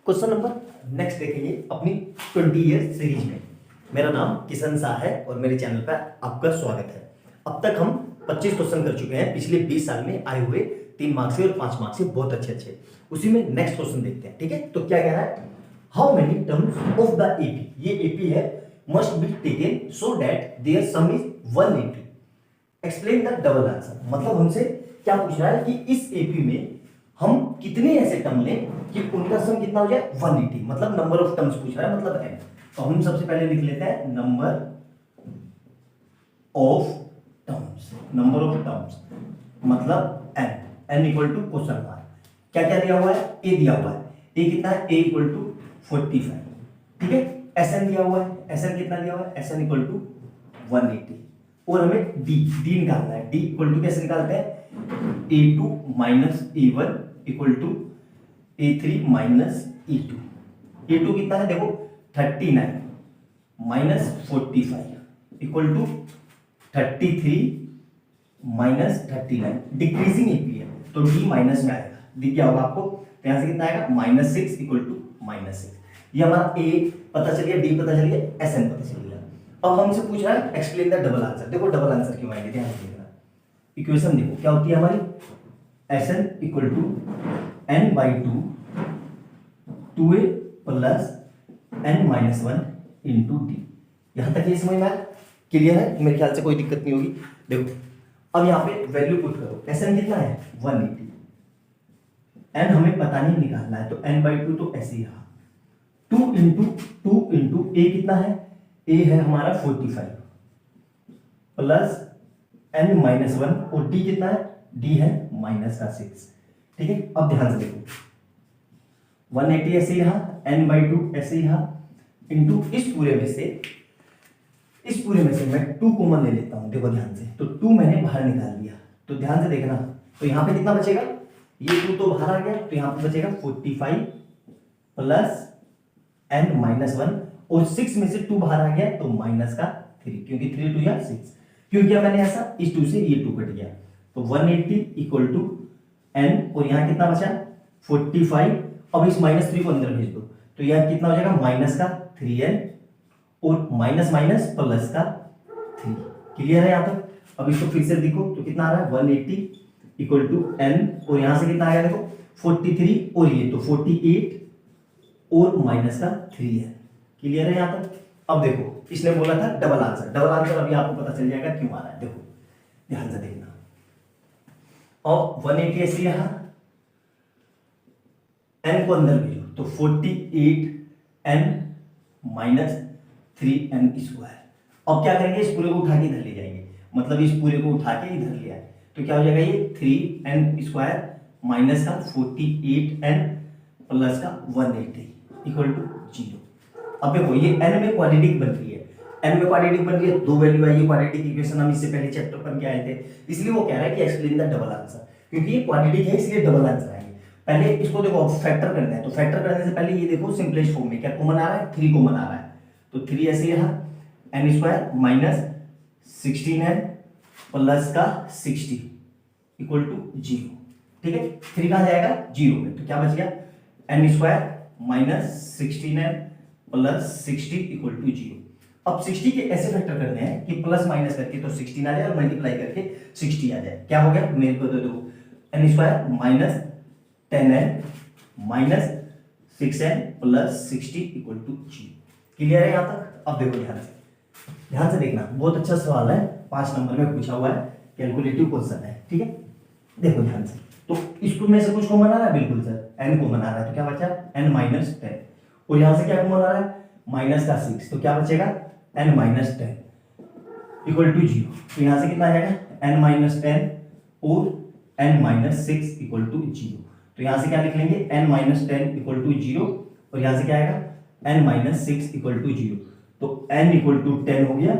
Question number next देखेंगे अपनी 20 year series में। मेरा नाम किशन शाह है और मेरे चैनल पर आपका स्वागत है। अब तक हम 25 क्वेश्चन कर चुके हैं पिछले 20 साल में आए हुए 3 मार्क्स से और 5 मार्क्स से, बहुत अच्छे। उसी में नेक्स्ट क्वेश्चन देखते हैं, ठीक है। तो क्या कह रहा है, how many terms of the AP, ये एपी है, must be taken so that their sum is 180। Explain the double answer. मतलब हमसे क्या पूछ रहा है कि इस एपी में हम कितने ऐसे टर्म लें कि उनका सम कितना हो जाए 180। मतलब नंबर ऑफ टर्म्स पूछ रहा है, मतलब n। तो हम सबसे पहले लिख लेते हैं number of terms. Number of terms मतलब n equal to question mark. क्या क्या दिया हुआ है, a दिया हुआ है, a कितना है, a इक्वल टू 45, ठीक है। sn दिया हुआ है, sn कितना दिया हुआ है, sn इक्वल टू 180। और हमें d निकालना है, d इक्वल टू कैसे निकालते हैं, a2 minus a1 equal to a3 minus e2। a2 कितना है देखो 39 minus 45 equal to 33 minus 39। Decreasing AP है तो d माइनस में आएगा, d क्या होगा आपको, तो यहां से कितना आएगा -6 इक्वल टू -6। ये हमारा a पता चल गया, d पता चल गया, sn पता चल गया। अब हमसे पूछ रहा है एक्सप्लेन द डबल आंसर। देखो डबल आंसर क्यों आएंगे, ध्यान देखना। इक्वेशन देखो क्या होती है हमारी, sn equal to n by 2 2a plus n minus 1 into d. यहां तक ये समझ में आया, क्लियर है, मेरे ख्याल से कोई दिक्कत नहीं होगी। देखो अब यहाँ पे वैल्यू पुट करो, sn कितना है 180, n हमें पता नहीं निकालना है, तो n बाई 2 तो ऐसे ही रहा। 2 इंटू a कितना है, a है हमारा 45 प्लस n माइनस 1 और d कितना है, d है -6, ठीक है। अब ध्यान से देखो 180 ऐसे ही रहा, n बाई 2 ऐसे ही रहा, इंटू इस पूरे में से मैं 2 कॉमन ले लेता हूं। देखो ध्यान से, तो 2 मैंने बाहर निकाल दिया, तो ध्यान से देखना, तो यहां पे कितना बचेगा, ये 2 तो बाहर आ गया, तो यहां पे बचेगा 45 प्लस n माइनस 1 और 6 में से 2 बाहर आ गया तो -3, क्योंकि 3 2 या 6। क्यों किया मैंने ऐसा, इस 2 से ये 2 कट गया, तो 180 इक्वल टू n और यहां कितना बचा 45। अब इस -3 को अंदर भेज दो, तो यहां कितना हो जाएगा -3n और माइनस माइनस प्लस का 3। क्लियर है यहां तक। अब इसको फिर से देखो तो कितना आ रहा है 180 इक्वल टू n और यहां से कितना आएगा देखो 43 और ये तो 48 और माइनस का 3n। क्लियर है यहां तक। अब देखो इसने बोला था डबल आंसर, डबल आंसर अभी आपको पता चल जाएगा क्यों आ रहा है। देखो ध्यान से देखना, और 180 ऐसे रहा, n को अंदर भेजो तो 48n माइनस 3n स्क्वायर। अब क्या करेंगे, इस पूरे को उठा के इधर ले जाएंगे, मतलब इस पूरे को उठा के इधर ले आए, तो क्या हो जाएगा ये 3n स्क्वायर माइनस का 48n प्लस का 180 इक्वल टू 0। अब देखो ये n में क्वाड्रेटिक बन रही है, n में क्वाड्रेटिक बन रही है, 2 वैल्यू आई, क्वाड्रेटिक इक्वेशन हम इससे पहले चैप्टर पढ़ के आए थे, इसलिए वो कह रहा है कि एक्सप्लेन द डबल आंसर, क्योंकि ये क्वाड्रेटिक है इसलिए डबल आंसर आएंगे। पहले इसको देखो फैक्टर करना है, तो फैक्टर करने से पहले ये देखो सिंपलेस्ट फॉर्म में क्या कॉमन आ रहा है, 3 कॉमन आ रहा है, तो 3 ऐसे ही रहा, n square minus 16n plus का 60 इक्वल टू 0, ठीक है। 3 कहाँ जाएगा 0 में, तो क्या बच गया n square minus 16n plus 60 equal to 0। अब 60 के ऐसे फैक्टर करने हैं कि प्लस माइनस करके तो 16 आ जाए और मल्टीप्लाई करके 60 आ जाए। क्या हो गया मेरे को, तो देखो n square minus 10n minus 6n plus 60 equal to 0। Clear है यहां तक। अब देखो ध्यान से देखना, बहुत अच्छा सवाल है, 5 नंबर में पूछा हुआ है, कैलकुलेटिव क्वेश्चन है, ठीक है। देखो ध्यान से, तो इसको में से कुछ कॉमन आ रहा है, बिल्कुल सर n कॉमन आ रहा है, तो क्या बचा n माइनस 10 और यहां से क्या कॉमन आ रहा है माइनस का 6, तो क्या बचेगा n माइनस 10 इक्वल टू 0। तो यहां से कितना आ जाएगा n माइनस 10 और n माइनस 6 इक्वल टू 0। तो यहां से क्या लिख लेंगे n माइनस 10 इक्वल टू 0 और यहां से क्या आएगा n माइनस 6 इक्वल टू 0। तो n इक्वल टू 10 हो गया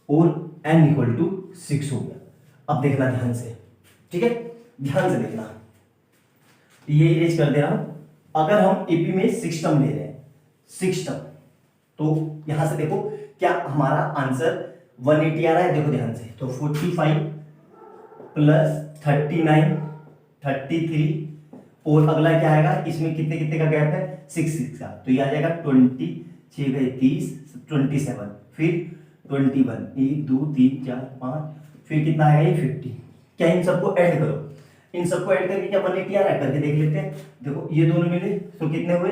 और n इक्वल टू 6 हो गया। अब देखना ध्यान से, ठीक है, ध्यान से देखना, ये इरेज कर दे रहा हूं। अगर हम एपी में 6 टर्म ले रहे हैं, 6 टर्म, तो यहां से देखो क्या हमारा आंसर 180 आ रहा है, देखो ध्यान से, तो 45 प्लस 39 33 और अगला क्या आएगा, इसमें कितने कितने का गैप है, 6 का, तो ये आ जाएगा 20, 6 गए 30, 27, फिर 21, 1 2 3 4 5, फिर कितना आएगा ये 50। क्या इन सबको ऐड करो, इन सबको ऐड करके क्या 180 आ रहा है, करके देख लेते हैं। देखो ये दोनों मिले तो कितने हुए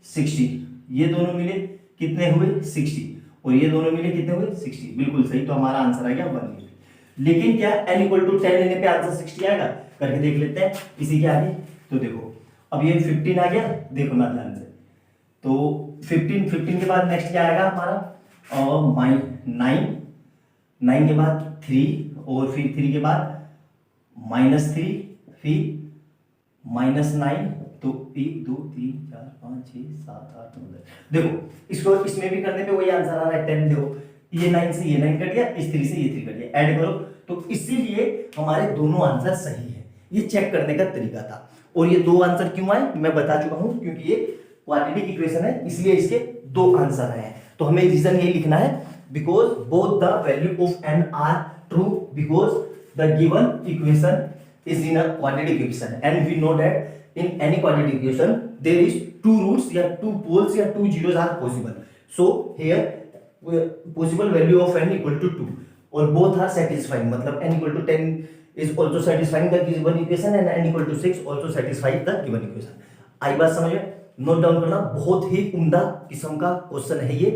60, ये दोनों मिले कितने हुए 60, और ये दोनों मिले कितने हुए 60, बिल्कुल सही। तो हमारा आंसर आ गया 180। लेकिन क्या n = 10 लेने पे आंसर 60 आएगा, करके देख लेते हैं इसी के आगे। तो देखो अब ये 15 आ गया, देखो ना ध्यान से, तो 15 के बाद नेक्स्ट क्या आएगा हमारा, और 9 के बाद 3, और फिर 3 के बाद -3, फिर -9, तो 1 2 3 4 5 6 7 8 9 10। देखो इसको इसमें भी करने पे वही आंसर आ रहा है 10। देखो ये 9 से ये 9 कट गया, इस 3 से ये 3 कट गया, ऐड करो, तो इसीलिए हमारे दोनों आंसर सही है। ये चेक करने का तरीका था। और ये दो आंसर क्यों आए मैं बता चुका हूं, क्योंकि ये क्वाड्रेटिक इक्वेशन है, इसलिए इसके दो आंसर आए हैं। तो हमें रीजन ये लिखना है, because both the value of n are true, because the given equation is in a quadratic equation, and we know that in any quadratic equation there is two roots या two poles या two zeros are possible. So here possible value of n equal to 2 और both are satisfying, मतलब n equal to 10 is also satisfying the given equation and n equal to 6 also satisfies the given equation. आई बात समझ में, note down करना, बहुत ही उम्दा किस्म का क्वेश्चन है, ये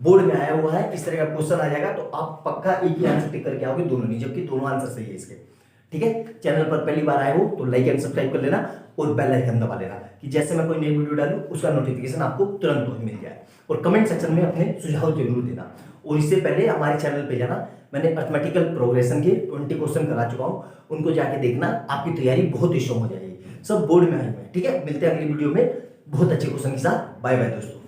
बोर्ड में आया हुआ है। इस तरह का क्वेश्चन आ जाएगा तो आप पक्का एक ही आंसर टिक करके आओगे, दोनों नहीं, जबकि दोनों आंसर सही है इसके। ठीक है, चैनल पर पहली बार आए हो तो लाइक एंड सब्सक्राइब कर लेना और बेल आइकन दबा लेना कि जैसे मैं कोई नई वीडियो डालूं उसका नोटिफिकेशन आपको तुरंत मिल जाए। और कमेंट सेक्शन में अपने सुझाव जरूर देना। और इससे पहले हमारे चैनल पे जाना, मैंने अर्थमेटिकल प्रोग्रेशन के 20 क्वेश्चन करा चुका हूं, उनको जाके देखना, आपकी तैयारी बहुत ही स्ट्रांग हो जाएगी। सब बोर्ड में आए हुए हैं। ठीक है, मिलते हैं अगली वीडियो में बहुत अच्छे क्वेश्चन के साथ। बाय बाय दोस्तों।